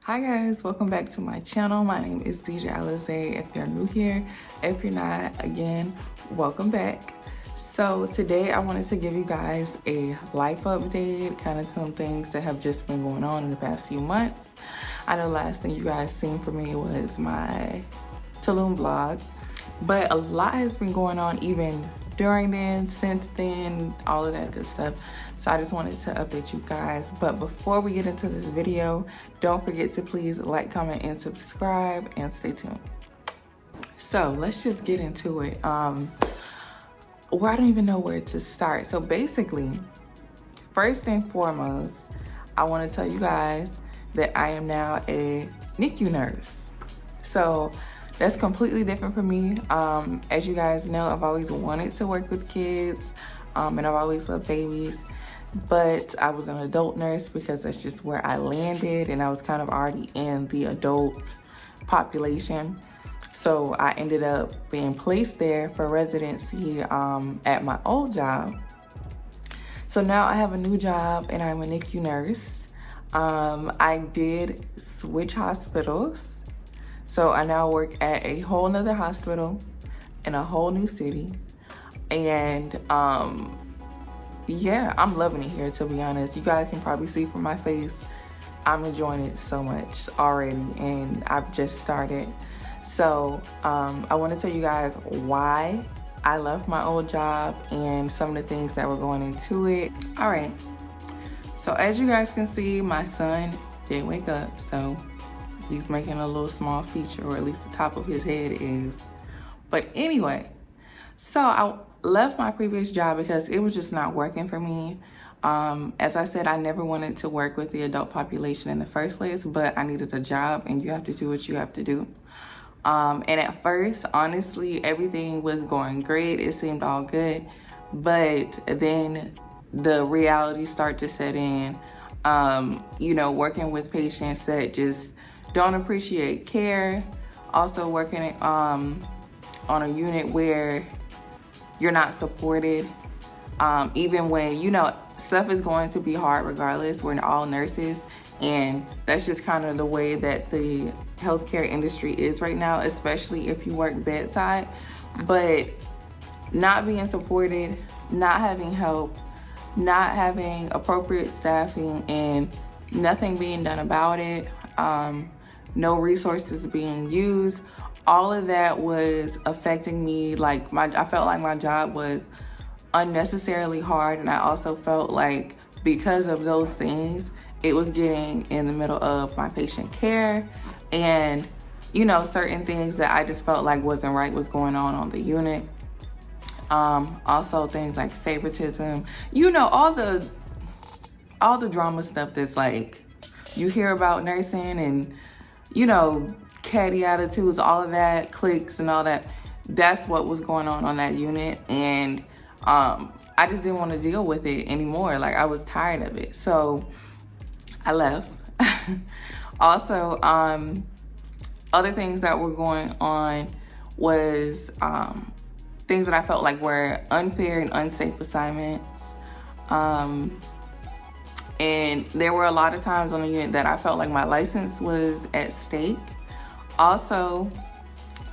Hi guys, welcome back to my channel. My name is DJ Alize. If you're new here, if you're not, again, welcome back. So today I wanted to give you guys a life update, kind of some things that have just been going on in the past few months. I know last thing you guys seen from me was my Tulum vlog, but a lot has been going on even during then, since then, all of that good stuff. So I just wanted to update you guys. But before we get into this video, don't forget to please like, comment, and subscribe, and stay tuned. So let's just get into it. Well, I don't even know where to start. So basically, first and foremost, I want to tell you guys that I am now a NICU nurse. So that's completely different for me. As you guys know, I've always wanted to work with kids, and I've always loved babies, but I was an adult nurse because that's just where I landed, and I was kind of already in the adult population. So I ended up being placed there for residency at my old job. So now I have a new job and I'm a NICU nurse. I did switch hospitals. So I now work at a whole nother hospital in a whole new city. And yeah, I'm loving it here, to be honest. You guys can probably see from my face, I'm enjoying it so much already, and I've just started. So I want to tell you guys why I left my old job and some of the things that were going into it. All right, so as you guys can see, my son did wake up, so he's making a little small feature, or at least the top of his head is. But anyway, so I left my previous job because it was just not working for me. As I said, I never wanted to work with the adult population in the first place, but I needed a job, and you have to do what you have to do. And at first, honestly, everything was going great. It seemed all good. But then the reality started to set in, you know, working with patients that just don't appreciate care. Also working on a unit where you're not supported. Even when, you know, stuff is going to be hard regardless. We're all nurses, and that's just kind of the way that the healthcare industry is right now, especially if you work bedside. But not being supported, not having help, not having appropriate staffing, and nothing being done about it, no resources being used, all of that was affecting me. Like I felt like my job was unnecessarily hard, and I also felt like because of those things, it was getting in the middle of my patient care, and you know, certain things that I just felt like wasn't right was going on the unit. Also things like favoritism, you know, all the drama stuff that's like you hear about nursing, and you know, catty attitudes, all of that, cliques and all that. That's what was going on that unit, and I just didn't want to deal with it anymore. Like, I was tired of it, so I left. Also, other things that were going on was things that I felt like were unfair and unsafe assignments. And there were a lot of times on the unit that I felt like my license was at stake. Also,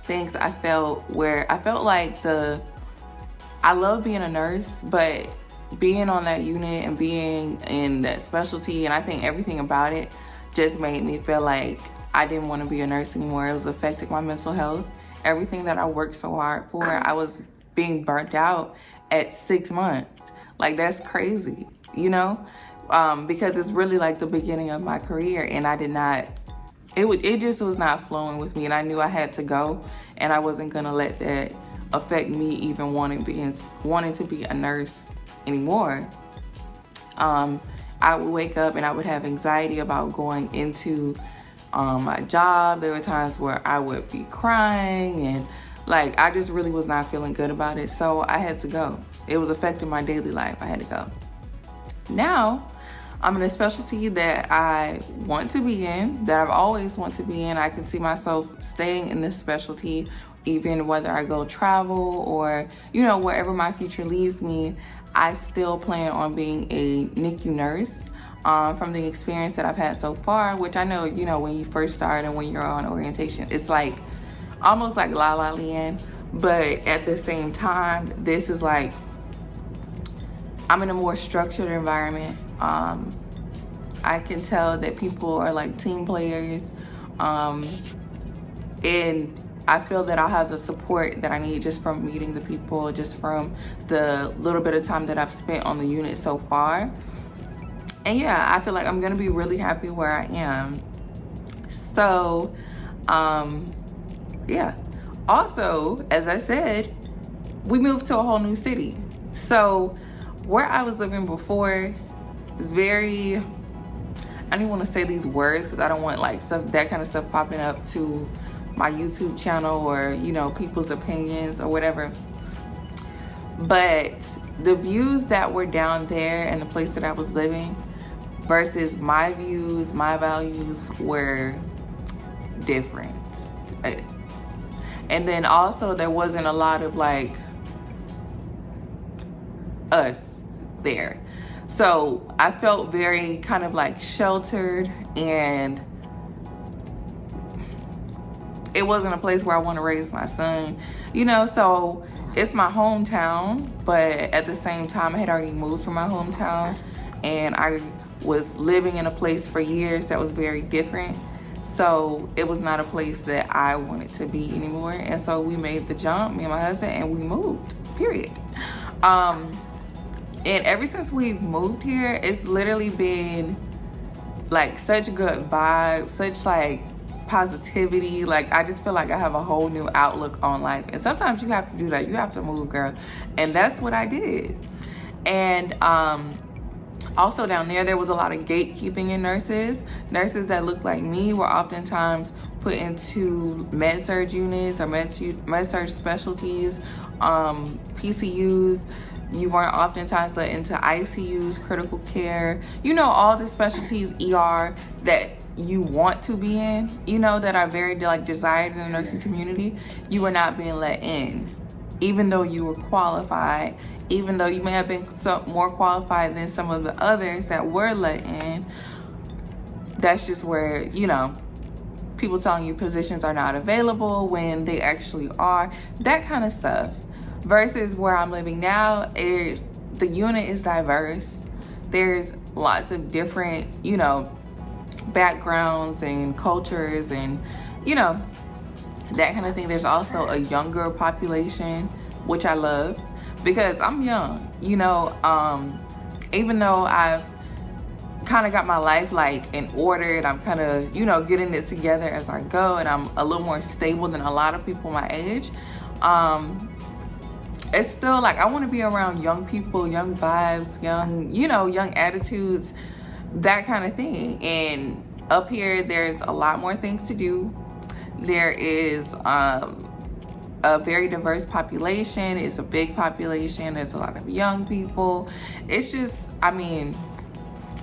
things I felt where I felt like I love being a nurse, but being on that unit and being in that specialty, and I think everything about it just made me feel like I didn't want to be a nurse anymore. It was affecting my mental health. Everything that I worked so hard for, I was being burnt out at 6 months. Like, that's crazy, you know? Because it's really like the beginning of my career, and I did not, it just was not flowing with me, and I knew I had to go, and I wasn't gonna let that affect me even wanting to be a nurse anymore. I would wake up and I would have anxiety about going into my job. There were times where I would be crying, and like, I just really was not feeling good about it, so I had to go. It was affecting my daily life. I had to go. Now, I'm in a specialty that I want to be in, that I've always wanted to be in. I can see myself staying in this specialty, even whether I go travel or, you know, wherever my future leads me. I still plan on being a NICU nurse. From the experience that I've had so far, which I know, you know, when you first start and when you're on orientation, it's like almost like La La Land, but at the same time, this is like, I'm in a more structured environment. I can tell that people are like team players, and I feel that I'll have the support that I need just from meeting the people, just from the little bit of time that I've spent on the unit so far. And yeah, I feel like I'm gonna be really happy where I am. So, yeah. Also, as I said, we moved to a whole new city. So, where I was living before is very, I don't even want to say these words because I don't want like that kind of stuff popping up to my YouTube channel or, you know, people's opinions or whatever. But the views that were down there and the place that I was living versus my views, my values were different. And then also there wasn't a lot of like us there. So I felt very kind of like sheltered, and it wasn't a place where I want to raise my son, you know. So it's my hometown, but at the same time I had already moved from my hometown, and I was living in a place for years that was very different. So it was not a place that I wanted to be anymore. And so we made the jump, me and my husband, and we moved, period. And ever since we moved here, it's literally been like such good vibes, such like positivity. Like I just feel like I have a whole new outlook on life. And sometimes you have to do that. You have to move, girl. And that's what I did. And also down there was a lot of gatekeeping in nurses. Nurses that looked like me were oftentimes put into med-surg units or med-surg specialties, PCUs. You weren't oftentimes let into ICUs, critical care, you know, all the specialties, ER, that you want to be in, you know, that are very like desired in the nursing community. You were not being let in, even though you were qualified, even though you may have been more qualified than some of the others that were let in. That's just where, you know, people telling you positions are not available when they actually are, that kind of stuff. Versus where I'm living now, the unit is diverse. There's lots of different, you know, backgrounds and cultures and, you know, that kind of thing. There's also a younger population, which I love because I'm young, you know. Even though I've kind of got my life like in order and I'm kind of, you know, getting it together as I go, and I'm a little more stable than a lot of people my age, it's still like I want to be around young people, young vibes, young, you know, young attitudes, that kind of thing. And up here, there's a lot more things to do. There is a very diverse population. It's a big population. There's a lot of young people. It's just, I mean,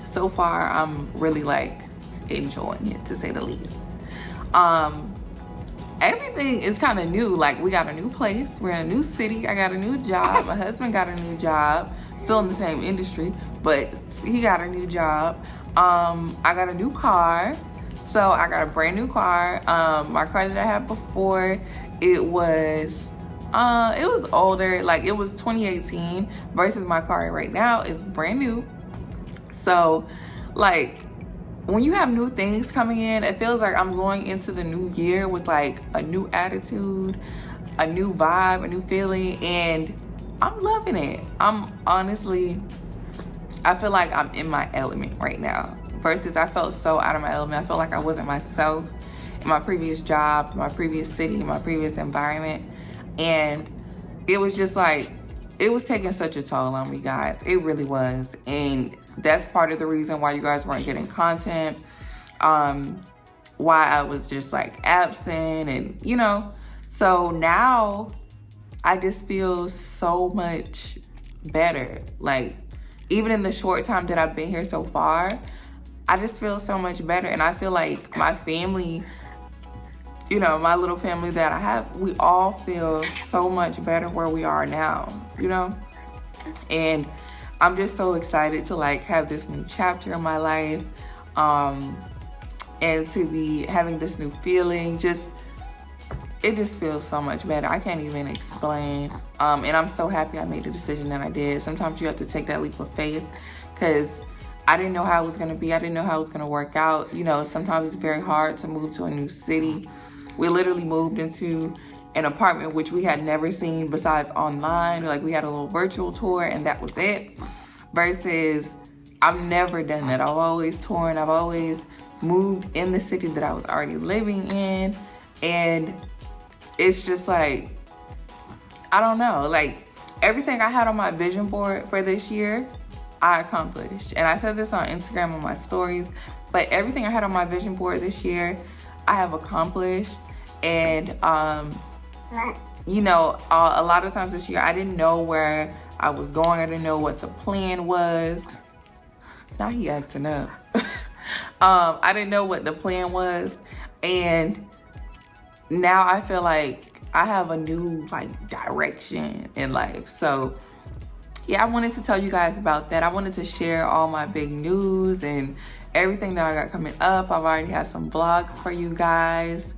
so far, I'm really like enjoying it, to say the least. Everything is kind of new. Like we got a new place, we're in a new city, I got a new job, my husband got a new job, still in the same industry, but he got a new job. I got a new car. So I got a brand new car. My car that I had before, it was older, like it was 2018 versus my car right now is brand new. So like when you have new things coming in, it feels like I'm going into the new year with like a new attitude, a new vibe, a new feeling, and I'm loving it. I'm honestly, I feel like I'm in my element right now versus I felt so out of my element. I felt like I wasn't myself in my previous job, my previous city, my previous environment. And it was just like, it was taking such a toll on me, guys. It really was. And that's part of the reason why you guys weren't getting content, why I was just like absent, and you know. So now I just feel so much better. Like even in the short time that I've been here so far, I just feel so much better. And I feel like my family, you know, my little family that I have, we all feel so much better where we are now, you know? And I'm just so excited to like have this new chapter in my life, and to be having this new feeling. It just feels so much better. I can't even explain. And I'm so happy I made the decision that I did. Sometimes you have to take that leap of faith, because I didn't know how it was gonna be. I didn't know how it was gonna work out. You know, sometimes it's very hard to move to a new city. We literally moved into an apartment which we had never seen besides online. Like, we had a little virtual tour and that was it. Versus, I've never done that. I've always toured. I've always moved in the city that I was already living in. And it's just like, I don't know, like everything I had on my vision board for this year, I accomplished. And I said this on Instagram on my stories, but everything I had on my vision board this year, I have accomplished. And, you know, a lot of times this year, I didn't know where I was going. I didn't know what the plan was. Now he acting up. I didn't know what the plan was. And now I feel like I have a new like direction in life. So yeah, I wanted to tell you guys about that. I wanted to share all my big news and everything that I got coming up. I've already had some vlogs for you guys.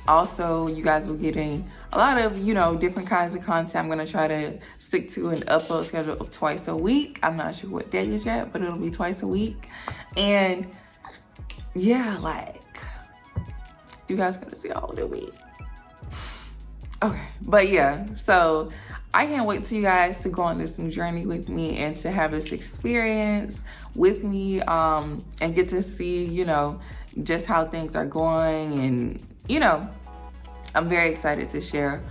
Also, you guys were getting a lot of, you know, different kinds of content. I'm gonna try to stick to an upload schedule of twice a week. I'm not sure what day is yet, but it'll be twice a week. And yeah, like, you guys gonna see all the week. Okay, but yeah, so I can't wait till you guys to go on this new journey with me and to have this experience with me, and get to see, you know, just how things are going. And, you know, I'm very excited to share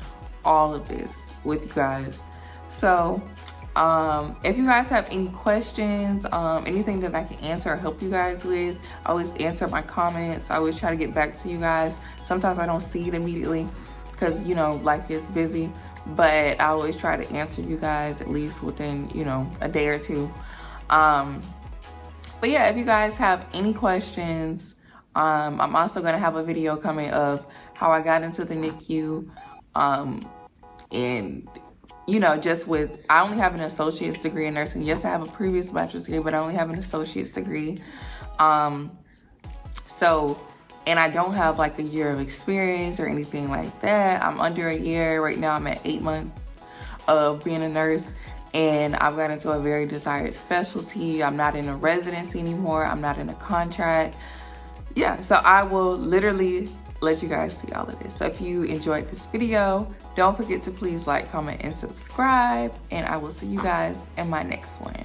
all of this with you guys. So if you guys have any questions, anything that I can answer or help you guys with, I always answer my comments. I always try to get back to you guys. Sometimes I don't see it immediately because, you know, life is busy, but I always try to answer you guys at least within, you know, a day or two. But yeah, if you guys have any questions, I'm also gonna have a video coming of how I got into the NICU, and, you know, just with, I only have an associate's degree in nursing. Yes, I have a previous bachelor's degree, but I only have an associate's degree. So, and I don't have like a year of experience or anything like that. I'm under a year. Right now I'm at 8 months of being a nurse, and I've got into a very desired specialty. I'm not in a residency anymore. I'm not in a contract. Yeah, so I will literally let you guys see all of this. So if you enjoyed this video, don't forget to please like, comment, and subscribe, and I will see you guys in my next one.